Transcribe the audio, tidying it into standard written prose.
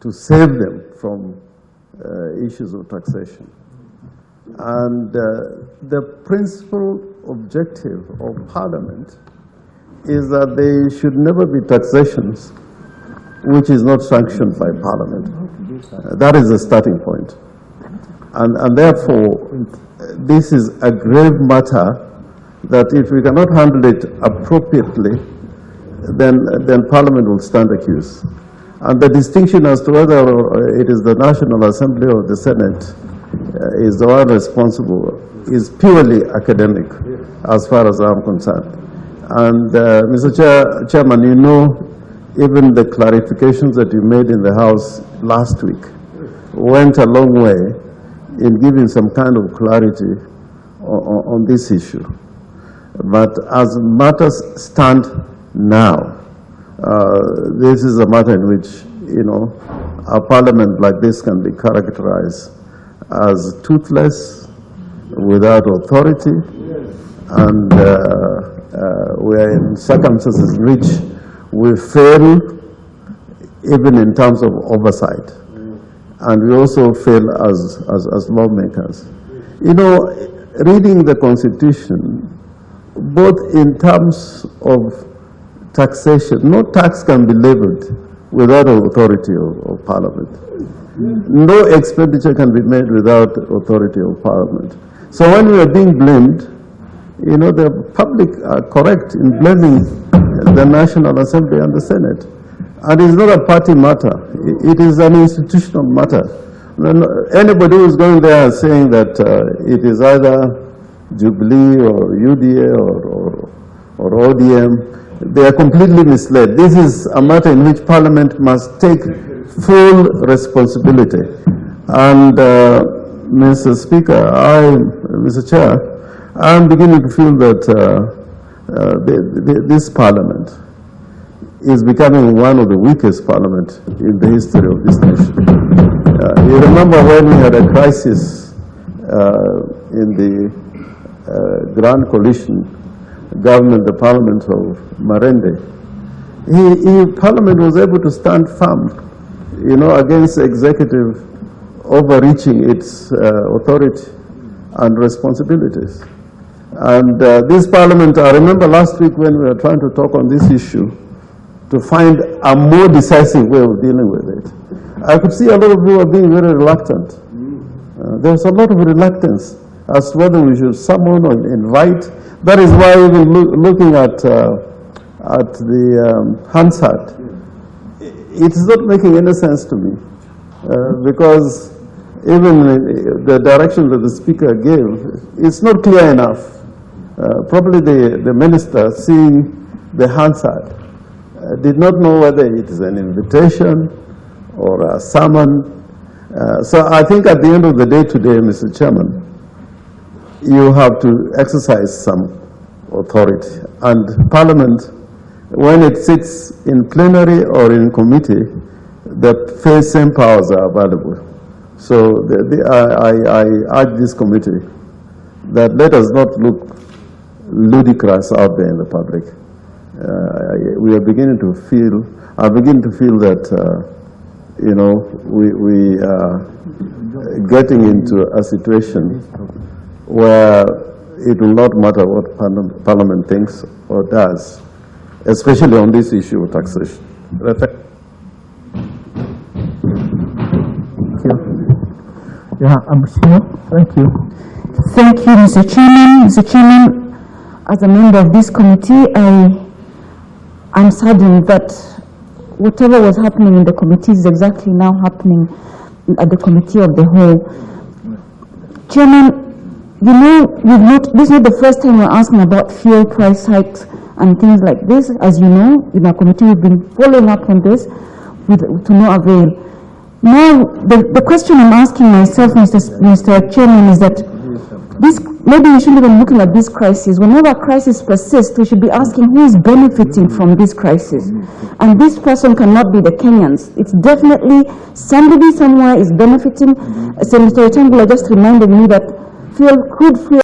to save them from issues of taxation. And the principal objective of Parliament is that there should never be taxations which is not sanctioned by Parliament. That is the starting point. And therefore, this is a grave matter that if we cannot handle it appropriately, then Parliament will stand accused. And the distinction as to whether it is the National Assembly or the Senate is the one responsible is purely academic, as far as I'm concerned. And Mr. Chairman, you know, even the clarifications that you made in the House last week went a long way in giving some kind of clarity on this issue. But as matters stand now, this is a matter in which, you know, a parliament like this can be characterized as toothless, without authority, and we are in circumstances in which we fail even in terms of oversight. And we also fail as lawmakers. You know, reading the Constitution, both in terms of taxation, no tax can be levied without authority of Parliament. No expenditure can be made without authority of Parliament. So when we are being blamed, you know, the public are correct in blaming the National Assembly and the Senate. And it's not a party matter. It is an institutional matter. Anybody who is going there and saying that it is either Jubilee or UDA or ODM, they are completely misled. This is a matter in which Parliament must take full responsibility. And Mr. Speaker, Mr. Chair, I'm beginning to feel that this Parliament is becoming one of the weakest Parliament in the history of this nation. You remember when we had a crisis in the Grand Coalition government, the Parliament of Marende, Parliament was able to stand firm, you know, against executive overreaching its authority and responsibilities. And this Parliament, I remember last week when we were trying to talk on this issue, to find a more decisive way of dealing with it. I could see a lot of people being very reluctant. There's a lot of reluctance as to whether we should summon or invite. That is why even looking at the Hansard, it is not making any sense to me, because even the direction that the Speaker gave, it's not clear enough. Probably the minister, seeing the Hansard, did not know whether it is an invitation or a summon. So I think at the end of the day today, Mr. Chairman, you have to exercise some authority. And Parliament, when it sits in plenary or in committee, the same powers are available. So I urge this committee that let us not look ludicrous out there in the public. We are beginning to feel, I begin to feel that, you know, we are getting into a situation where it will not matter what Parliament thinks or does, especially on this issue of taxation. Thank you. Yeah, thank you. Thank you, Mr. Chairman. Mr. Chairman, as a member of this committee, I'm saddened that whatever was happening in the committee is exactly now happening at the committee of the whole. Chairman, you know, this is not the first time we're asking about fuel price hikes and things like this. As you know, in our committee, we've been following up on this to no avail. Now, the question I'm asking myself, Mr. Chairman, is that maybe we shouldn't even be looking at this crisis. Whenever a crisis persists, we should be asking who is benefiting from this crisis. And this person cannot be the Kenyans. It's definitely somebody somewhere is benefiting. So Mr. Orengo just reminded me that crude fuel